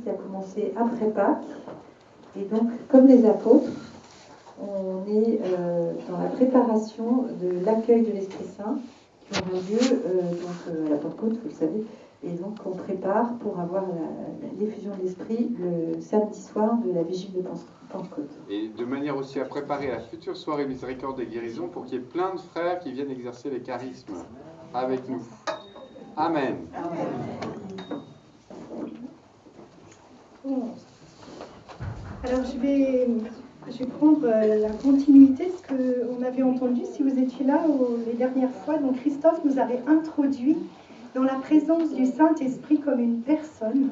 qui a commencé après Pâques. Et donc, comme les apôtres, on est dans la préparation de l'accueil de l'Esprit Saint qui aura lieu à la Pentecôte, vous le savez. Et donc, on prépare pour avoir l'effusion de l'Esprit le samedi soir de la vigile de Pentecôte. Et de manière aussi à préparer la future soirée miséricorde et guérison pour qu'il y ait plein de frères qui viennent exercer les charismes avec nous. Amen. Amen. Alors je vais prendre la continuité de ce qu'on avait entendu. Si vous étiez là les dernières fois, donc Christophe nous avait introduit dans la présence du Saint-Esprit comme une personne.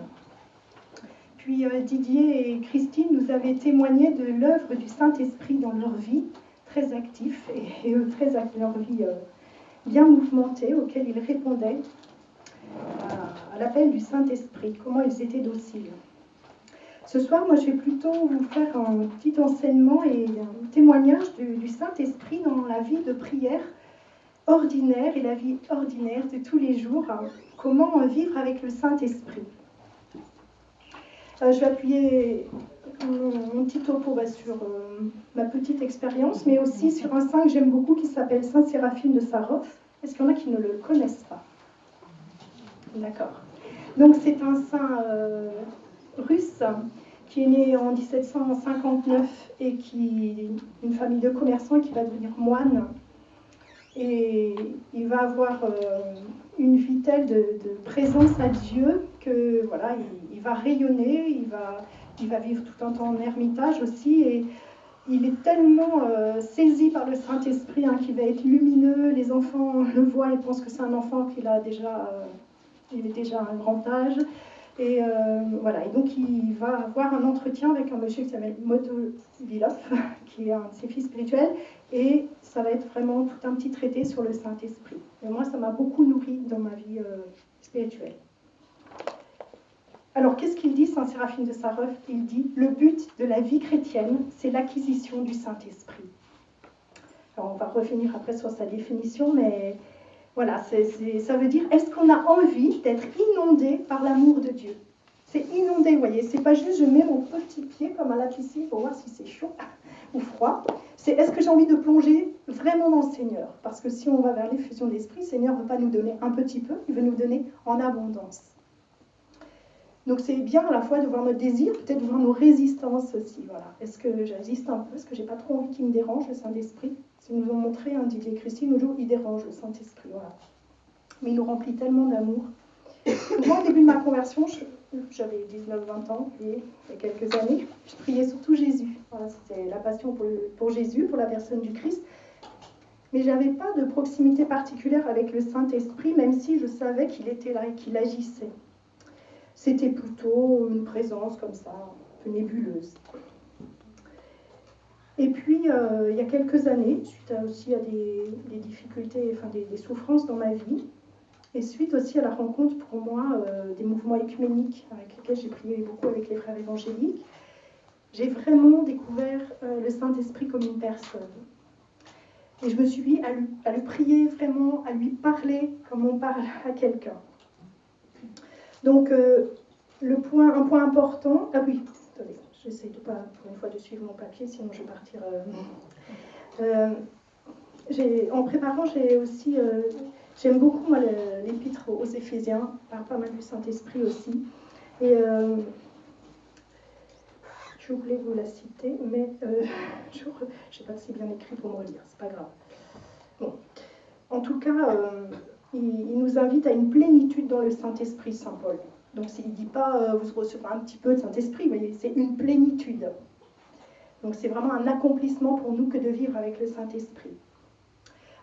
Puis Didier et Christine nous avaient témoigné de l'œuvre du Saint-Esprit dans leur vie, très actifs et très actifs, leur vie bien mouvementée, auquel ils répondaient à l'appel du Saint-Esprit, comment ils étaient dociles. Ce soir, moi, je vais plutôt vous faire un petit enseignement et un témoignage du Saint-Esprit dans la vie de prière ordinaire et la vie ordinaire de tous les jours. Comment vivre avec le Saint-Esprit. Je vais appuyer mon petit topo sur ma petite expérience, mais aussi sur un saint que j'aime beaucoup qui s'appelle Saint Séraphine de Sarov. Est-ce qu'il y en a qui ne le connaissent pas? D'accord. Donc, c'est un saint russe qui est né en 1759 et une famille de commerçants qui va devenir moine. Et il va avoir une vie telle de présence à Dieu que voilà, il va rayonner, il va vivre tout un temps en ermitage aussi. Et il est tellement saisi par le Saint-Esprit qu'il va être lumineux. Les enfants le voient et pensent que c'est un enfant il est déjà à un grand âge. Et voilà, et donc il va avoir un entretien avec un monsieur qui s'appelle Motovilov, qui est un de ses fils spirituels, et ça va être vraiment tout un petit traité sur le Saint-Esprit. Et moi, ça m'a beaucoup nourri dans ma vie spirituelle. Alors, qu'est-ce qu'il dit, Saint Séraphine de Sarov? Il dit « Le but de la vie chrétienne, c'est l'acquisition du Saint-Esprit ». Alors, on va revenir après sur sa définition, mais voilà, ça veut dire, est-ce qu'on a envie d'être inondé par l'amour de Dieu? C'est inondé, vous voyez, c'est pas juste je mets mon petit pied comme à la piscine pour voir si c'est chaud ou froid. C'est est-ce que j'ai envie de plonger vraiment dans le Seigneur? Parce que si on va vers l'effusion de l'Esprit, le Seigneur ne veut pas nous donner un petit peu, il veut nous donner en abondance. Donc c'est bien à la fois de voir nos désirs, peut-être de voir nos résistances aussi. Voilà. Est-ce que j'existe un peu? Est-ce que j'ai pas trop envie qu'il me dérange, le Saint-Esprit? Ils nous ont montré, Didier et Christine, l'autre jour, il dérange le Saint-Esprit. Voilà. Mais il nous remplit tellement d'amour. Moi, au début de ma conversion, j'avais 19-20 ans, et il y a quelques années, je priais surtout Jésus. Voilà, c'était la passion pour Jésus, pour la personne du Christ. Mais je n'avais pas de proximité particulière avec le Saint-Esprit, même si je savais qu'il était là et qu'il agissait. C'était plutôt une présence comme ça, un peu nébuleuse. Et puis, il y a quelques années, suite aussi à des difficultés, enfin des souffrances dans ma vie, et suite aussi à la rencontre pour moi des mouvements œcuméniques avec lesquels j'ai prié beaucoup avec les frères évangéliques, j'ai vraiment découvert le Saint-Esprit comme une personne. Et je me suis mis à lui prier vraiment, à lui parler comme on parle à quelqu'un. Donc, un point important... Ah oui, attendez, j'essaie de pas, pour une fois, de suivre mon papier, sinon je vais partir... en préparant, j'aime beaucoup moi, l'épître aux Éphésiens, par pas mal du Saint-Esprit aussi. Et je voulais vous la citer, mais je ne sais pas si c'est bien écrit pour me relire, c'est pas grave. Bon. En tout cas, il nous invite à une plénitude dans le Saint-Esprit, Saint Paul. Donc il ne dit pas vous recevrez un petit peu de Saint-Esprit, vous voyez, c'est une plénitude. Donc c'est vraiment un accomplissement pour nous que de vivre avec le Saint-Esprit.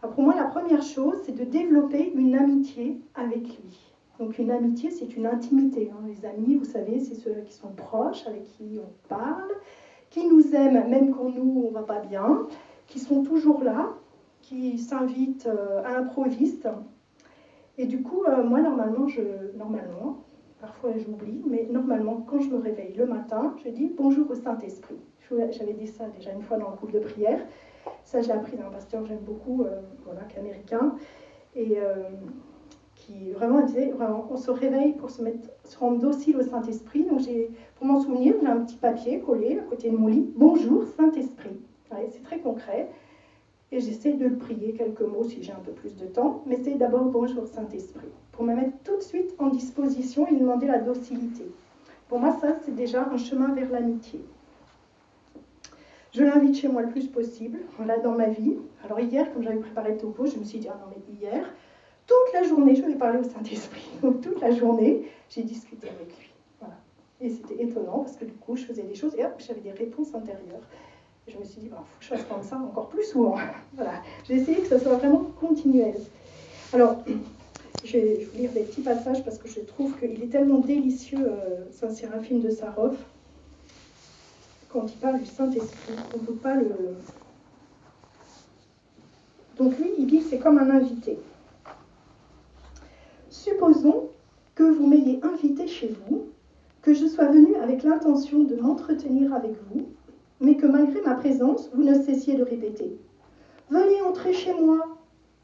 Alors pour moi, la première chose, c'est de développer une amitié avec lui. Donc une amitié, c'est une intimité. Les amis, vous savez, c'est ceux qui sont proches, avec qui on parle, qui nous aiment même quand nous, on ne va pas bien, qui sont toujours là, qui s'invitent à l'improviste. Et du coup, moi, normalement, parfois j'oublie, mais normalement, quand je me réveille le matin, je dis bonjour au Saint-Esprit. J'avais dit ça déjà une fois dans le groupe de prière. Ça, j'ai appris d'un pasteur que j'aime beaucoup, qui est américain, et qui vraiment disait, vraiment, on se réveille pour se rendre docile au Saint-Esprit. Donc pour m'en souvenir, j'ai un petit papier collé à côté de mon lit. Bonjour Saint-Esprit. Ouais, c'est très concret. Et j'essaie de le prier quelques mots si j'ai un peu plus de temps. Mais c'est d'abord bonjour Saint-Esprit. Pour me mettre tout de suite en disposition et lui demander la docilité. Pour moi, ça, c'est déjà un chemin vers l'amitié. Je l'invite chez moi le plus possible, voilà, dans ma vie. Alors hier, comme j'avais préparé le topo, je me suis dit, ah non mais hier, toute la journée, je vais parler au Saint-Esprit. Donc toute la journée, j'ai discuté avec lui. Voilà. Et c'était étonnant parce que du coup, je faisais des choses et hop, j'avais des réponses intérieures. Et je me suis dit, il faut que je fasse comme ça encore plus souvent. Voilà. J'ai essayé que ça soit vraiment continuel. Alors, je vais vous lire des petits passages parce que je trouve qu'il est tellement délicieux, Saint Séraphine de Sarov. Quand il parle du Saint-Esprit, on ne peut pas le... Donc lui, il dit que c'est comme un invité. Supposons que vous m'ayez invité chez vous, que je sois venu avec l'intention de m'entretenir avec vous, mais que malgré ma présence, vous ne cessiez de répéter « Veuillez entrer chez moi !»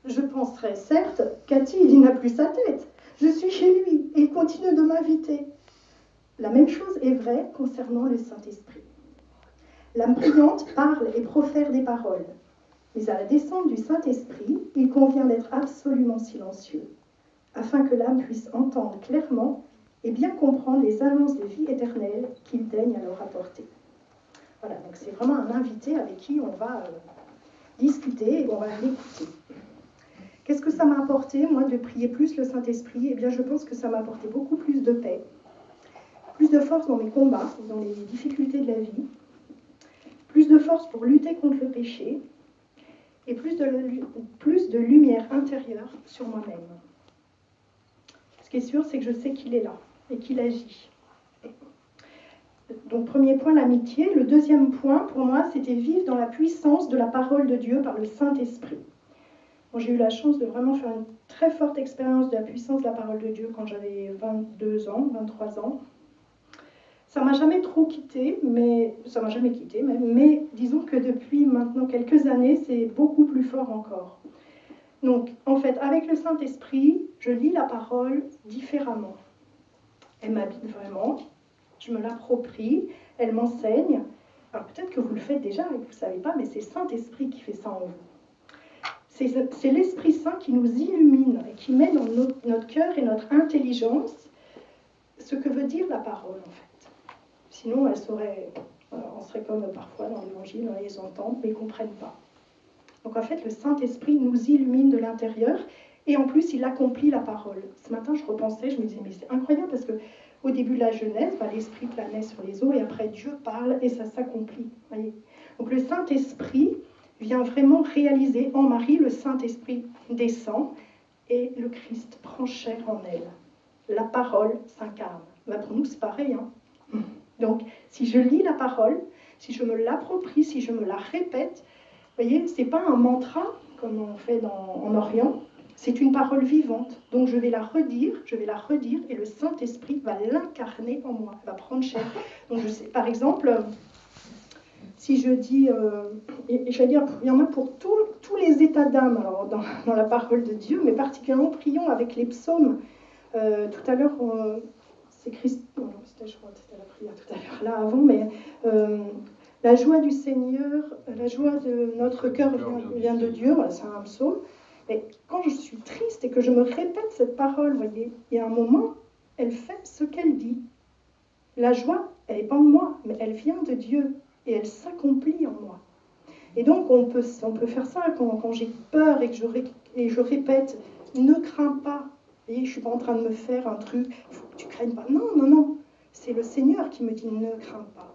Je penserais, certes, Cathy, il n'a plus sa tête. Je suis chez lui et il continue de m'inviter. La même chose est vraie concernant le Saint-Esprit. L'âme priante parle et profère des paroles, mais à la descente du Saint-Esprit, il convient d'être absolument silencieux, afin que l'âme puisse entendre clairement et bien comprendre les annonces de vie éternelle qu'il daigne alors apporter. Voilà, donc c'est vraiment un invité avec qui on va discuter et on va l'écouter. Qu'est-ce que ça m'a apporté, moi, de prier plus le Saint-Esprit ? Eh bien, je pense que ça m'a apporté beaucoup plus de paix, plus de force dans mes combats, dans les difficultés de la vie, plus de force pour lutter contre le péché et plus de lumière intérieure sur moi-même. Ce qui est sûr, c'est que je sais qu'il est là et qu'il agit. Donc, premier point, l'amitié. Le deuxième point, pour moi, c'était vivre dans la puissance de la parole de Dieu par le Saint-Esprit. Bon, j'ai eu la chance de vraiment faire une très forte expérience de la puissance de la parole de Dieu quand j'avais 22 ans, 23 ans. Ça ne m'a jamais trop quitté, mais disons que depuis maintenant quelques années, c'est beaucoup plus fort encore. Donc, en fait, avec le Saint-Esprit, je lis la parole différemment. Elle m'habite vraiment, je me l'approprie, elle m'enseigne. Alors peut-être que vous le faites déjà et que vous ne savez pas, mais c'est le Saint-Esprit qui fait ça en vous. C'est l'Esprit Saint qui nous illumine et qui met dans notre cœur et notre intelligence ce que veut dire la parole, en fait. Sinon, on serait comme parfois dans l'Évangile, on les entend, mais ils ne comprennent pas. Donc en fait, le Saint-Esprit nous illumine de l'intérieur et en plus, il accomplit la parole. Ce matin, je repensais, je me disais, mais c'est incroyable parce qu'au début de la Genèse, l'Esprit planait sur les eaux et après Dieu parle et ça s'accomplit. Voyez. Donc le Saint-Esprit vient vraiment réaliser en Marie, le Saint-Esprit descend et le Christ prend chair en elle. La parole s'incarne. Ben pour nous, c'est pareil, hein. Donc, si je lis la parole, si je me l'approprie, si je me la répète, vous voyez, ce n'est pas un mantra, comme on fait en Orient, c'est une parole vivante. Donc, je vais la redire, et le Saint-Esprit va l'incarner en moi, va prendre chair. Donc, je sais, par exemple, si je dis, et j'allais dire, il y en a pour tous les états d'âme, alors dans la parole de Dieu, mais particulièrement, prions avec les psaumes. Tout à l'heure, c'est Christ. Je crois que c'était la prière tout à l'heure, là avant, mais la joie du Seigneur, la joie de notre cœur vient de Dieu, voilà, c'est un psaume. Mais quand je suis triste et que je me répète cette parole, vous voyez, il y a un moment, elle fait ce qu'elle dit. La joie, elle n'est pas en moi, mais elle vient de Dieu et elle s'accomplit en moi. Et donc, on peut faire ça quand j'ai peur et que je répète, ne crains pas. Vous voyez, je ne suis pas en train de me faire un truc, il faut que tu craignes pas. Non, non, non. C'est le Seigneur qui me dit ne crains pas.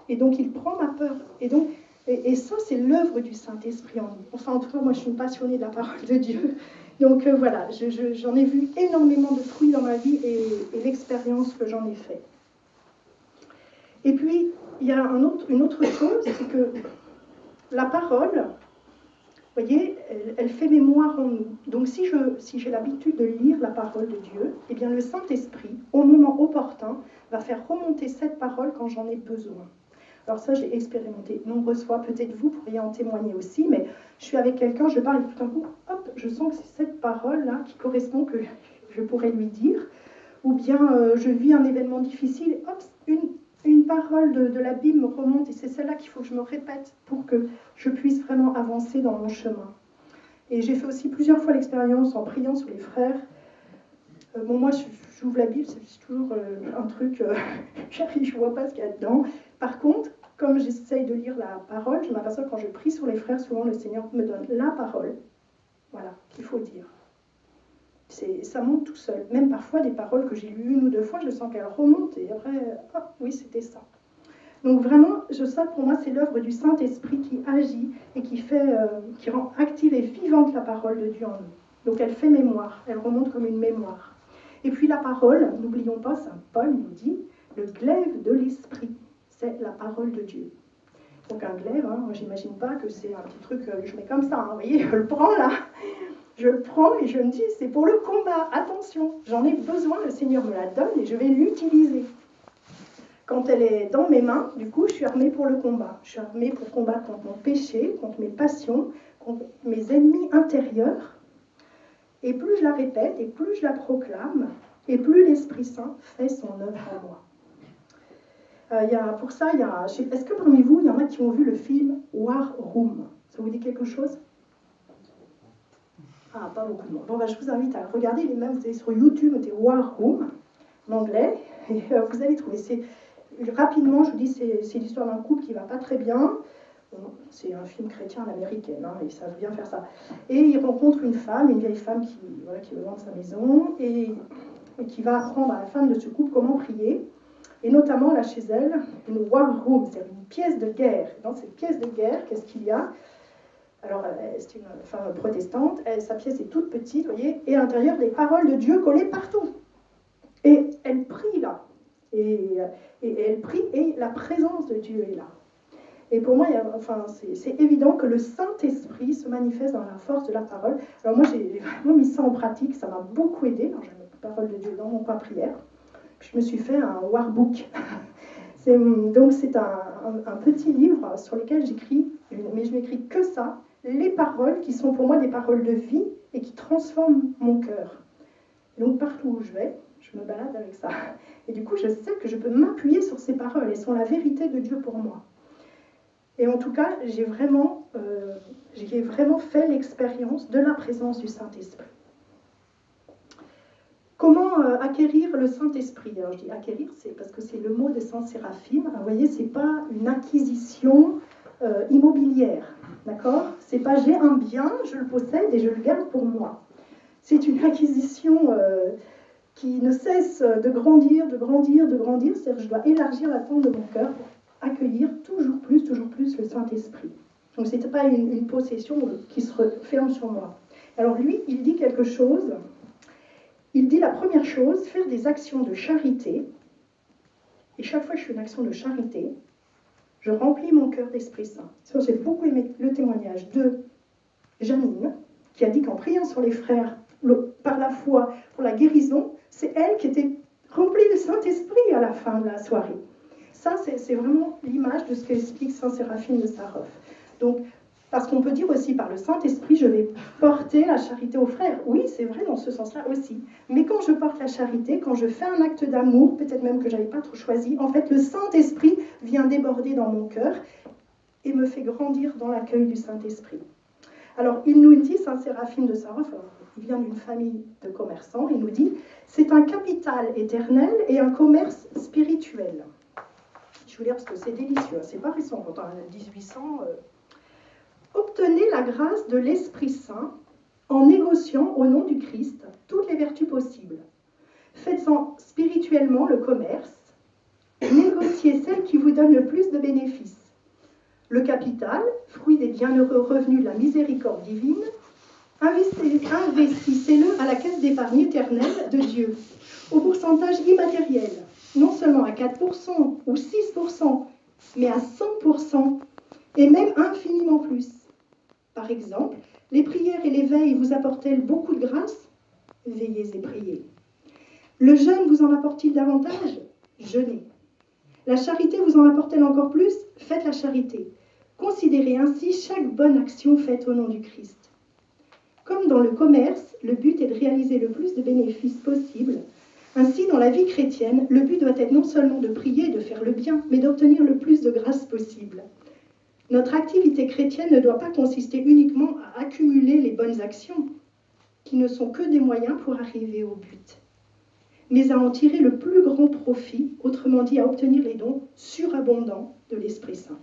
Et donc il prend ma peur. Et ça, c'est l'œuvre du Saint-Esprit en nous. Enfin, en tout cas, moi, je suis une passionnée de la parole de Dieu. Donc voilà, j'en ai vu énormément de fruits dans ma vie et l'expérience que j'en ai faite. Et puis, il y a une autre chose, c'est que la parole, vous voyez, elle fait mémoire en nous. Donc si j'ai l'habitude de lire la parole de Dieu, eh bien le Saint-Esprit, au moment opportun, va faire remonter cette parole quand j'en ai besoin. Alors ça, j'ai expérimenté nombreuses fois, peut-être vous pourriez en témoigner aussi, mais je suis avec quelqu'un, je parle et tout d'un coup, hop, je sens que c'est cette parole-là qui correspond, que je pourrais lui dire, ou bien je vis un événement difficile, hop, une parole de la Bible me remonte, et c'est celle-là qu'il faut que je me répète pour que je puisse vraiment avancer dans mon chemin. Et j'ai fait aussi plusieurs fois l'expérience en priant sur les frères. Bon, moi, j'ouvre la Bible, c'est toujours un truc, je ne vois pas ce qu'il y a dedans. Par contre, comme j'essaye de lire la parole, je m'aperçois que quand je prie sur les frères, souvent le Seigneur me donne la parole, voilà, qu'il faut dire. Ça monte tout seul. Même parfois, des paroles que j'ai lues une ou deux fois, je sens qu'elles remontent, et après, ah oui, c'était ça. Donc vraiment, ça pour moi, c'est l'œuvre du Saint-Esprit qui agit et qui rend active et vivante la parole de Dieu en nous. Donc elle fait mémoire, elle remonte comme une mémoire. Et puis la parole, n'oublions pas, Saint Paul nous dit, le glaive de l'esprit, c'est la parole de Dieu. Donc un glaive, moi j'imagine pas que c'est un petit truc que je mets comme ça, vous voyez, je le prends là, je le prends et je me dis, c'est pour le combat, attention, j'en ai besoin, le Seigneur me la donne et je vais l'utiliser. Quand elle est dans mes mains, du coup, je suis armée pour le combat. Je suis armée pour combattre contre mon péché, contre mes passions, contre mes ennemis intérieurs. Et plus je la répète, et plus je la proclame, et plus l'Esprit Saint fait son œuvre en moi. Est-ce que parmi vous, il y en a qui ont vu le film War Room? Ça vous dit quelque chose? Ah, pas beaucoup de monde. Bon, je vous invite à regarder, même vous allez sur YouTube, mettez War Room, en anglais, et vous allez trouver. Rapidement, je vous dis, c'est l'histoire d'un couple qui ne va pas très bien. Bon, c'est un film chrétien à l'américaine, ils savent bien faire ça. Et ils rencontrent une vieille femme qui veut vendre sa maison et qui va apprendre à la femme de ce couple comment prier. Et notamment, là, chez elle, une war room, c'est une pièce de guerre. Dans cette pièce de guerre, qu'est-ce qu'il y a? Alors, c'est une femme protestante, sa pièce est toute petite, vous voyez, et à l'intérieur, des paroles de Dieu collées partout. Et elle prie là. Et elle prie et la présence de Dieu est là. Et pour moi, c'est évident que le Saint-Esprit se manifeste dans la force de la parole. Alors moi, j'ai vraiment mis ça en pratique, ça m'a beaucoup aidé. J'ai mis la parole de Dieu dans mon coin prière. Puis je me suis fait un warbook. Donc c'est un petit livre sur lequel j'écris, mais je n'écris que ça, les paroles qui sont pour moi des paroles de vie et qui transforment mon cœur. Et donc partout où je vais, je me balade avec ça. Et du coup, je sais que je peux m'appuyer sur ces paroles. Elles sont la vérité de Dieu pour moi. Et en tout cas, j'ai vraiment fait l'expérience de la présence du Saint-Esprit. Comment acquérir le Saint-Esprit? Alors je dis acquérir, c'est parce que c'est le mot de Saint Séraphine. Vous voyez, ce n'est pas une acquisition immobilière. D'accord? C'est pas j'ai un bien, je le possède et je le garde pour moi. C'est une acquisition qui ne cesse de grandir. C'est-à-dire que je dois élargir la tente de mon cœur pour accueillir toujours plus le Saint-Esprit. Donc ce n'est pas une possession qui se referme sur moi. Alors lui, il dit quelque chose. Il dit la première chose, faire des actions de charité. Et chaque fois que je fais une action de charité, je remplis mon cœur d'Esprit Saint. Ça, j'ai beaucoup aimé le témoignage de Janine, qui a dit qu'en priant sur les frères par la foi pour la guérison, c'est elle qui était remplie du Saint-Esprit à la fin de la soirée. Ça, c'est vraiment l'image de ce qu'explique Saint Séraphine de Sarov. Donc, parce qu'on peut dire aussi par le Saint-Esprit, je vais porter la charité aux frères. Oui, c'est vrai dans ce sens-là aussi. Mais quand je porte la charité, quand je fais un acte d'amour, peut-être même que je n'avais pas trop choisi, en fait, le Saint-Esprit vient déborder dans mon cœur et me fait grandir dans l'accueil du Saint-Esprit. Alors, il nous dit, Saint Séraphine de Sarov, il vient d'une famille de commerçants, il nous dit, c'est un capital éternel et un commerce spirituel. Je vous lire parce que c'est délicieux, c'est pas récent, quand on a 1800... Obtenez la grâce de l'Esprit Saint en négociant au nom du Christ toutes les vertus possibles. Faites-en spirituellement le commerce, négociez celle qui vous donne le plus de bénéfices. Le capital, fruit des bienheureux revenus de la miséricorde divine, investissez-le à la caisse d'épargne éternelle de Dieu, au pourcentage immatériel, non seulement à 4% ou 6%, mais à 100%, et même infiniment plus. Par exemple, les prières et les veilles vous apportent-elles beaucoup de grâce? Veillez et priez. Le jeûne vous en apporte-t-il davantage? Jeûnez. La charité vous en apporte-t-elle encore plus? Faites la charité. Considérez ainsi chaque bonne action faite au nom du Christ. Comme dans le commerce, le but est de réaliser le plus de bénéfices possible. Ainsi, dans la vie chrétienne, le but doit être non seulement de prier et de faire le bien, mais d'obtenir le plus de grâce possible. Notre activité chrétienne ne doit pas consister uniquement à accumuler les bonnes actions, qui ne sont que des moyens pour arriver au but, mais à en tirer le plus grand profit, autrement dit à obtenir les dons surabondants de l'Esprit Saint.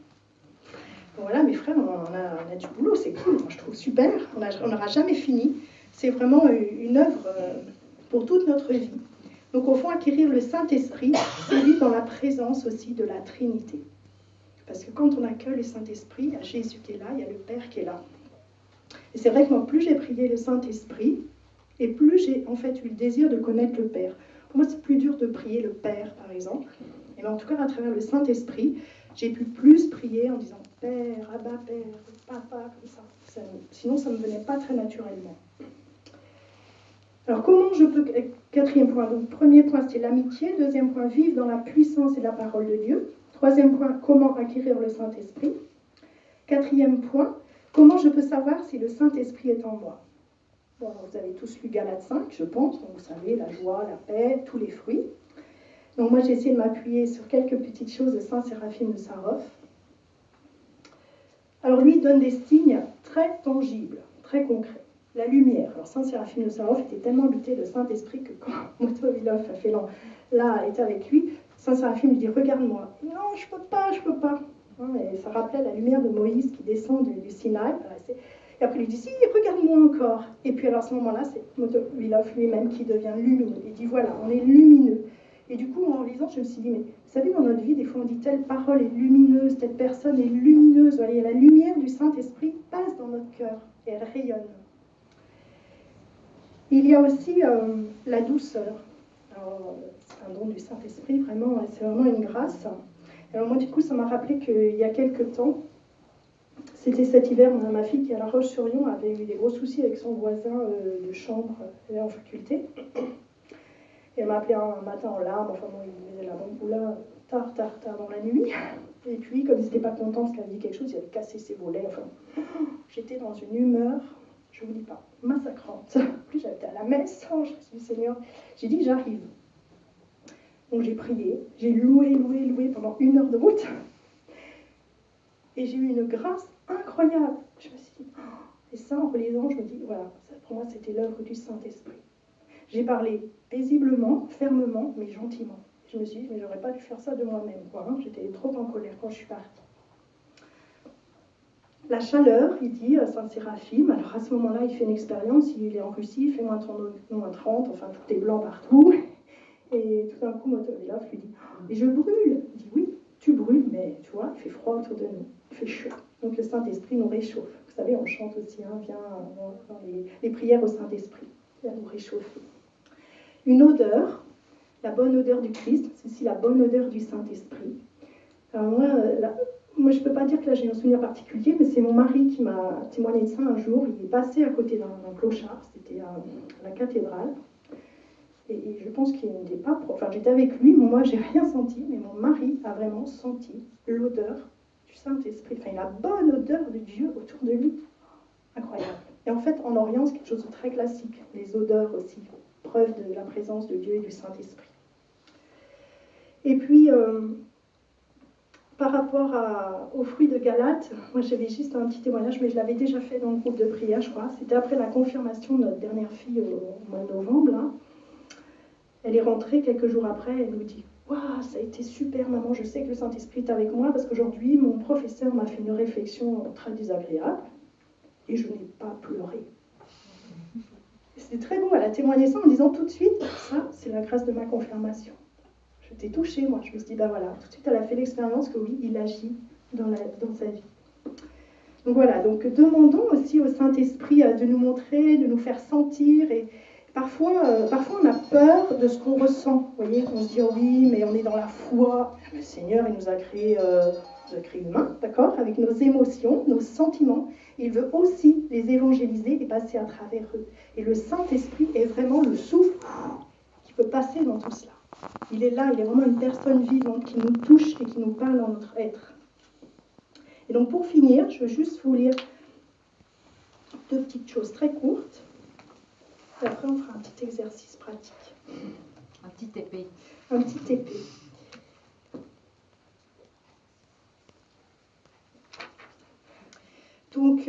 Bon, voilà, mes frères, on a du boulot, c'est cool, moi je trouve super, on n'aura jamais fini. C'est vraiment une œuvre pour toute notre vie. Donc au fond, acquérir le Saint-Esprit, c'est vivre dans la présence aussi de la Trinité. Parce que quand on accueille le Saint-Esprit, il y a Jésus qui est là, il y a le Père qui est là. Et c'est vrai que moi, plus j'ai prié le Saint-Esprit, et plus j'ai en fait eu le désir de connaître le Père. Pour moi, c'est plus dur de prier le Père, par exemple. Et bien, en tout cas, à travers le Saint-Esprit, j'ai pu plus prier en disant « Père, Abba, Père, Papa », comme ça. Sinon, ça ne me venait pas très naturellement. Alors, comment je peux... Quatrième point. Donc, premier point, c'était l'amitié. Deuxième point, vivre dans la puissance et la parole de Dieu. Troisième point, comment acquérir le Saint-Esprit. Quatrième point, comment je peux savoir si le Saint-Esprit est en moi. Bon, vous avez tous lu Galates 5, je pense. Donc, vous savez, la joie, la paix, tous les fruits. Donc, moi, j'ai essayé de m'appuyer sur quelques petites choses de Saint Séraphime de Sarov. Alors, lui, il donne des signes très tangibles, très concrets. La lumière. Alors, Saint Séraphime de Sarov était tellement habité de Saint-Esprit que quand Motovilov a fait là, était avec lui, Saint Séraphime lui dit « Regarde-moi ». « Non, je peux pas, je peux pas ». Et ça rappelait la lumière de Moïse qui descend du Sinaï. Et après, il lui dit « Si, regarde-moi encore ». Et puis, alors, à ce moment-là, c'est Motovilov lui-même qui devient lumineux. Il dit « Voilà, on est lumineux ». Et du coup, en lisant, je me suis dit, mais vous savez, dans notre vie, des fois, on dit telle parole est lumineuse, telle personne est lumineuse. Vous voyez, la lumière du Saint-Esprit passe dans notre cœur et elle rayonne. Il y a aussi la douceur. Alors, c'est un don du Saint-Esprit, vraiment, c'est vraiment une grâce. Alors moi, du coup, ça m'a rappelé qu'il y a quelques temps, c'était cet hiver, ma fille qui est à La Roche-sur-Yon avait eu des gros soucis avec son voisin de chambre, elle est en faculté. Et elle m'a appelé un matin en larmes, enfin bon, il me disait la bamboula, tard dans la nuit. Et puis, comme il n'était pas content parce qu'elle avait dit quelque chose, il avait cassé ses volets. Enfin, j'étais dans une humeur, je ne vous dis pas, massacrante. En plus, j'étais à la messe, je me suis dit, Seigneur, j'ai dit, j'arrive. Donc j'ai prié, j'ai loué pendant 1 heure de route. Et j'ai eu une grâce incroyable. Je me suis dit, et ça, en relisant, je me dis, voilà, ça, pour moi, c'était l'œuvre du Saint-Esprit. J'ai parlé paisiblement, fermement, mais gentiment. Je me suis dit, mais j'aurais pas dû faire ça de moi-même, quoi. Hein. J'étais trop en colère quand je suis partie. La chaleur, il dit à Saint-Séraphime, alors à ce moment-là, il fait une expérience, il est en Russie, il fait moins 30, enfin tout est blanc partout. Et tout d'un coup, Motovilov lui dit, mais je brûle. Il dit, oui, tu brûles, mais tu vois, il fait froid autour de nous, il fait chaud. Donc le Saint-Esprit nous réchauffe. Vous savez, on chante aussi, hein, viens dans les prières au Saint-Esprit, il va nous réchauffer. Une odeur, la bonne odeur du Christ, c'est aussi la bonne odeur du Saint-Esprit. Alors moi, je ne peux pas dire que là j'ai un souvenir particulier, mais c'est mon mari qui m'a témoigné de ça un jour. Il est passé à côté d'un clochard, c'était à la cathédrale. Et je pense qu'il n'était pas... Enfin, j'étais avec lui, moi, j'ai rien senti, mais mon mari a vraiment senti l'odeur du Saint-Esprit. Enfin, la bonne odeur de Dieu autour de lui. Incroyable. Et en fait, en Orient, c'est quelque chose de très classique. Les odeurs aussi, preuve de la présence de Dieu et du Saint-Esprit. Et puis, par rapport aux fruits de Galates, moi, j'avais juste un petit témoignage, mais je l'avais déjà fait dans le groupe de prière, je crois. C'était après la confirmation de notre dernière fille au mois de novembre, là. Elle est rentrée quelques jours après, elle nous dit « Waouh, ça a été super, maman, je sais que le Saint-Esprit est avec moi parce qu'aujourd'hui, mon professeur m'a fait une réflexion très désagréable et je n'ai pas pleuré. » C'était très beau, elle a témoigné ça en disant tout de suite « Ça, c'est la grâce de ma confirmation. » J'étais touchée, moi, je me suis dit « Ben voilà, tout de suite, elle a fait l'expérience que oui, il agit dans sa vie. » Donc voilà, donc demandons aussi au Saint-Esprit de nous montrer, de nous faire sentir et Parfois, on a peur de ce qu'on ressent. Vous voyez, on se dit, oh oui, mais on est dans la foi. Le Seigneur, il nous a créés humains, d'accord, avec nos émotions, nos sentiments. Il veut aussi les évangéliser et passer à travers eux. Et le Saint-Esprit est vraiment le souffle qui peut passer dans tout cela. Il est là, il est vraiment une personne vivante qui nous touche et qui nous parle dans notre être. Et donc, pour finir, je veux juste vous lire 2 petites choses très courtes. Et après, on fera un petit exercice pratique. Un petit épée. Un petit épée. Donc,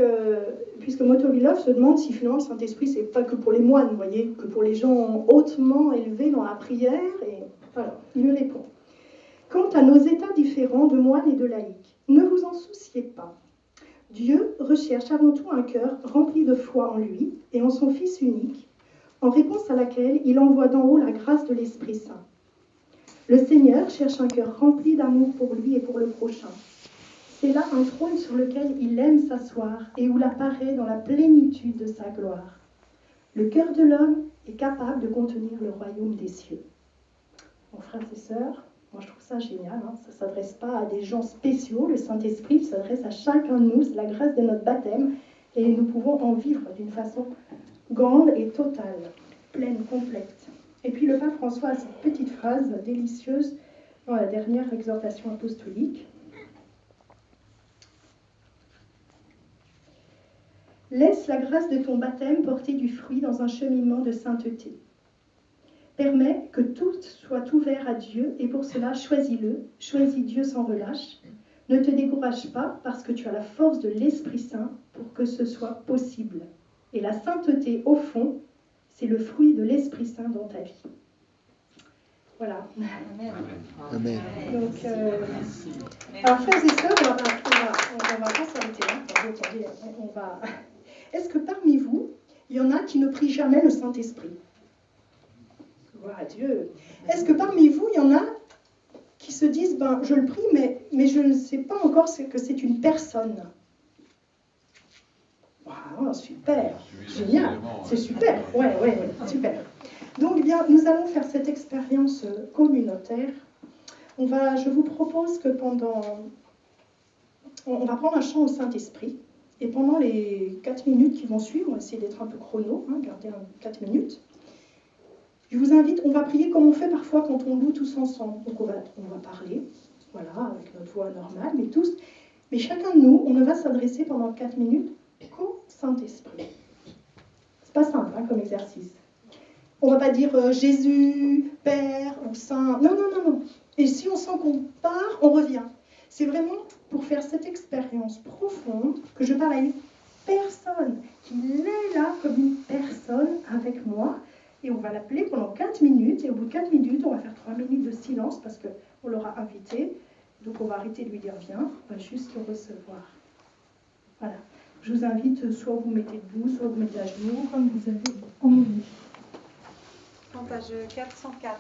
puisque Motovilov se demande si finalement le Saint-Esprit, c'est pas que pour les moines, vous voyez, que pour les gens hautement élevés dans la prière, et voilà, il me répond. Quant à nos états différents de moines et de laïcs, ne vous en souciez pas. Dieu recherche avant tout un cœur rempli de foi en lui et en son Fils unique, en réponse à laquelle il envoie d'en haut la grâce de l'Esprit Saint. Le Seigneur cherche un cœur rempli d'amour pour lui et pour le prochain. C'est là un trône sur lequel il aime s'asseoir et où il apparaît dans la plénitude de sa gloire. Le cœur de l'homme est capable de contenir le royaume des cieux. Mon frères et sœurs, moi je trouve ça génial, hein. Ça ne s'adresse pas à des gens spéciaux, le Saint-Esprit s'adresse à chacun de nous, c'est la grâce de notre baptême, et nous pouvons en vivre d'une façon grande et totale, pleine, complète. Et puis le pape François a cette petite phrase délicieuse dans la dernière exhortation apostolique. Laisse la grâce de ton baptême porter du fruit dans un cheminement de sainteté. Permets que tout soit ouvert à Dieu et pour cela, choisis-le, choisis Dieu sans relâche. Ne te décourage pas parce que tu as la force de l'Esprit Saint pour que ce soit possible. Et la sainteté, au fond, c'est le fruit de l'Esprit Saint dans ta vie. Voilà. Amen. Amen. Donc, alors, frères et sœurs, on va pas s'arrêter là. Attendez, on va... Est-ce que parmi vous, il y en a qui ne prient jamais le Saint-Esprit? Gloire à Dieu. Est-ce que parmi vous, il y en a qui se disent, ben, je le prie, mais je ne sais pas encore que c'est une personne? Wow, super, génial, c'est super, ouais, super. Donc, bien, nous allons faire cette expérience communautaire. Je vous propose que on va prendre un chant au Saint-Esprit, et pendant les 4 minutes qui vont suivre, on va essayer d'être un peu chrono, hein, garder 4 minutes. Je vous invite, on va prier comme on fait parfois quand on loue tous ensemble. Donc on va parler, voilà, avec notre voix normale, mais chacun de nous, on va s'adresser pendant 4 minutes qu'au Saint-Esprit. C'est pas simple hein, comme exercice. On va pas dire Jésus, Père ou Saint. Non. Et si on sent qu'on part, on revient. C'est vraiment pour faire cette expérience profonde que je parle à une personne qui est là comme une personne avec moi. Et on va l'appeler pendant 4 minutes. Et au bout de 4 minutes, on va faire 3 minutes de silence parce qu'on l'aura invité. Donc on va arrêter de lui dire viens, on va juste le recevoir. Voilà. Je vous invite, soit vous mettez debout, soit vous mettez à genoux, comme vous avez envie. Page 404.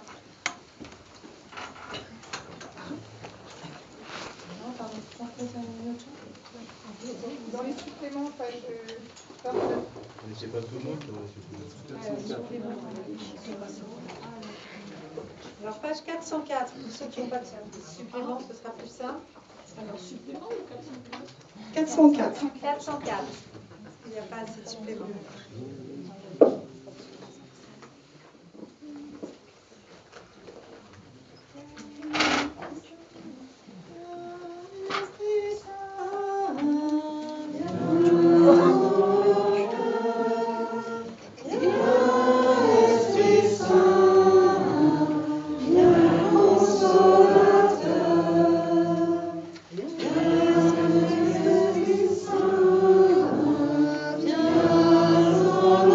Dans les suppléments, page 29. C'est pas tout le monde. Alors, page 404, pour ceux qui n'ont pas de supplément, ce sera plus simple. Alors, supplément ou 404. 404. Il n'y a pas assez de supplément. Viens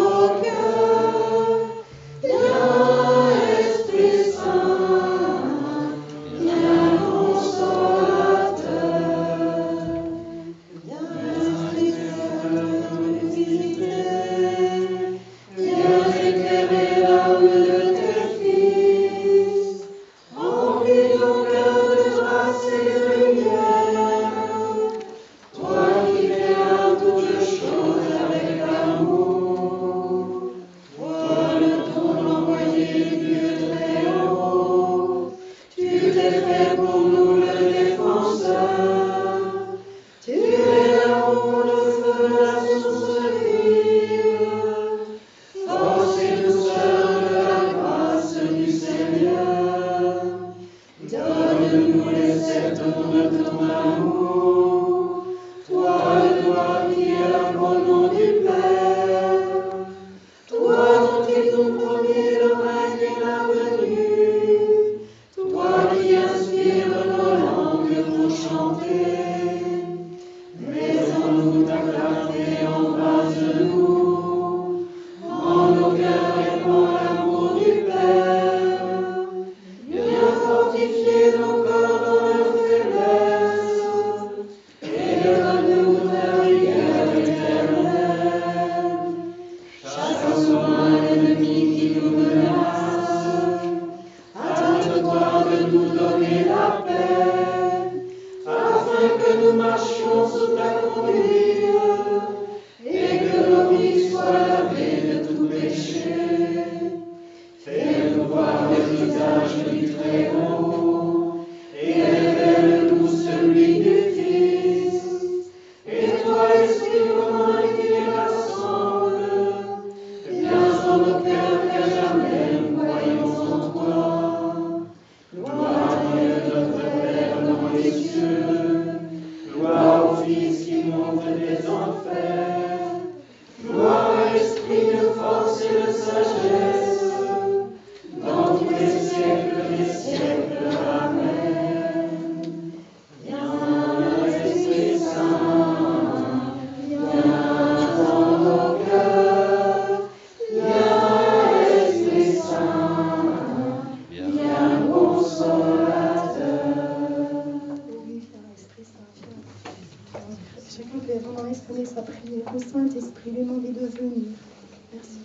nous marchions sous ta conduite, et que nos vies soient lavées de tout péché. Fais-nous voir le visage du Très-Haut, et révèle-nous celui du Fils. Et toi, Esprit commun qui les rassemble, viens dans nos cœurs qu'à jamais nous croyons en toi. Gloire à Dieu notre Père dans les cieux, gloire au Fils qui monte des enfers, gloire à l'Esprit de force et de sagesse, dans tous les siècles des siècles. Amen. Viens, Esprit Saint, viens dans nos cœurs, viens, Esprit Saint, viens, consolateur. Oui, viens, Esprit Saint, viens. Chacun peut vraiment exprimer sa prière au Saint-Esprit, lui demander de venir. Merci.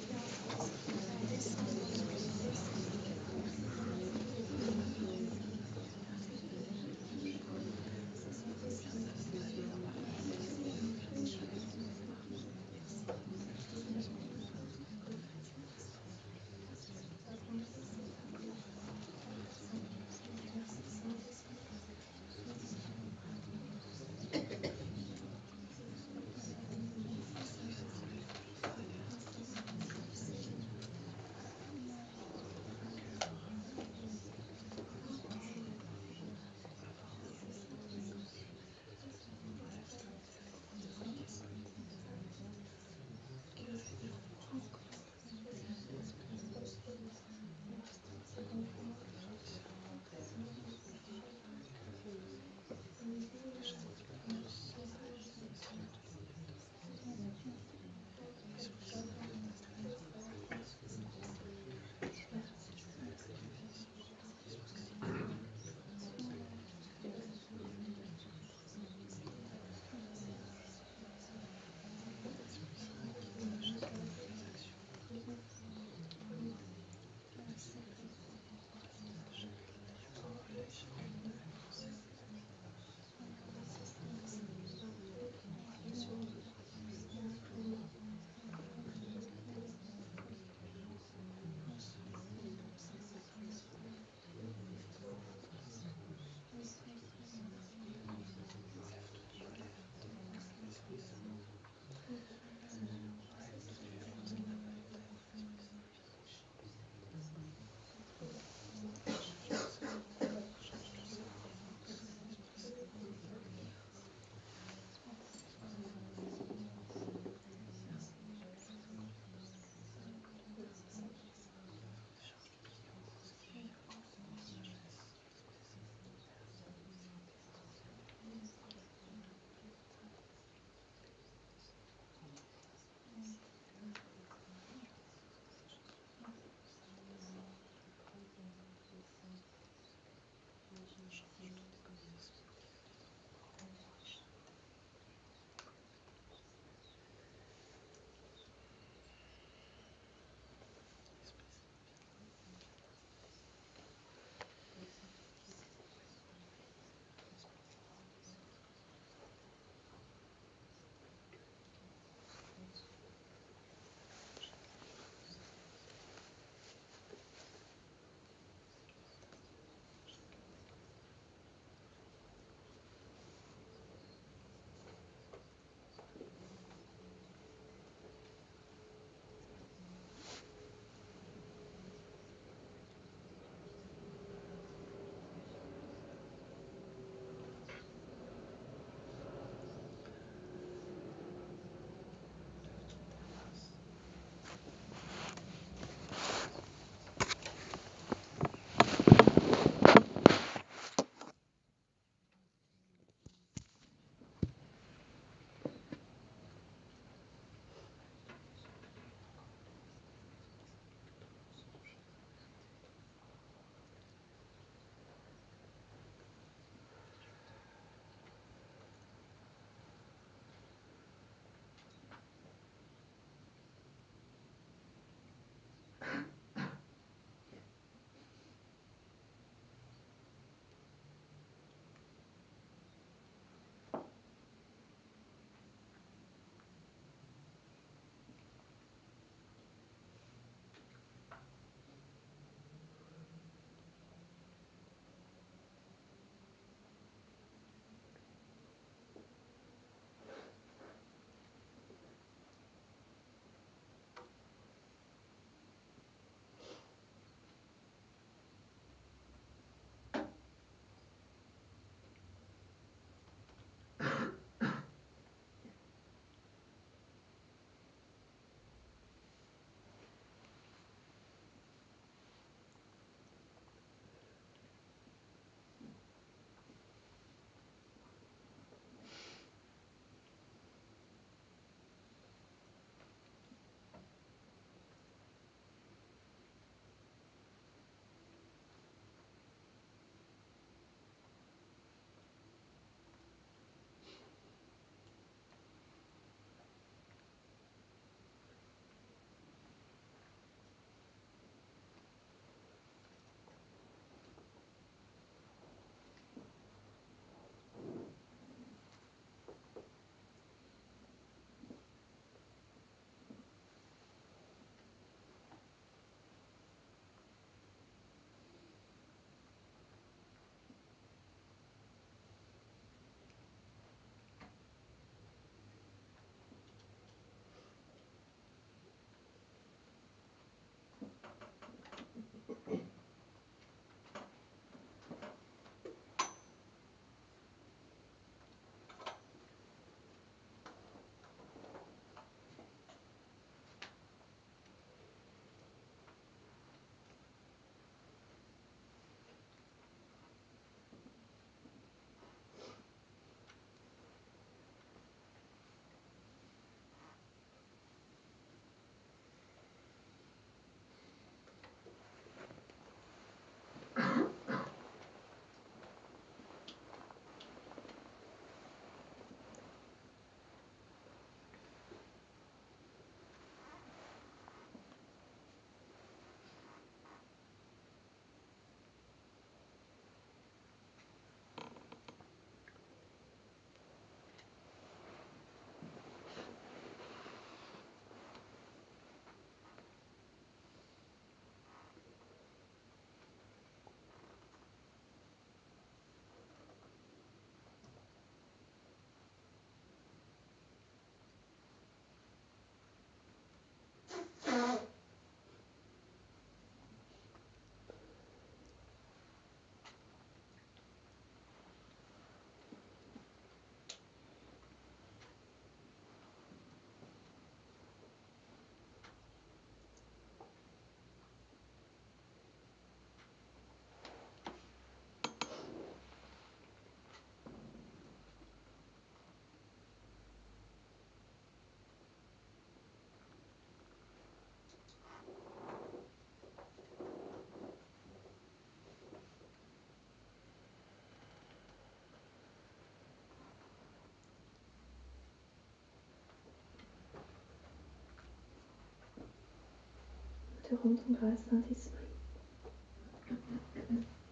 te rendons grâce, Saint-Esprit.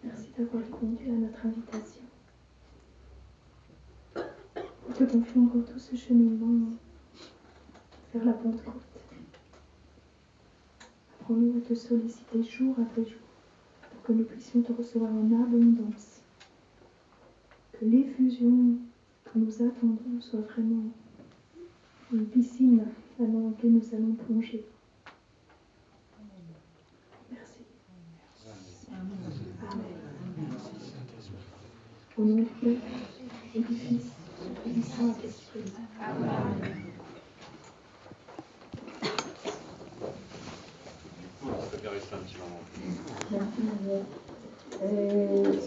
Merci d'avoir répondu à notre invitation. Nous te confions encore tout ce cheminement vers la Pentecôte. Apprends-nous à te solliciter jour après jour pour que nous puissions te recevoir en abondance. Que l'effusion que nous attendons soit vraiment une piscine dans laquelle nous allons plonger. Merci. Au nom du Père et du Fils et du Saint-Esprit. Amen.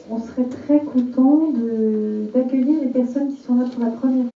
On serait très content d'accueillir les personnes qui sont là pour la première fois.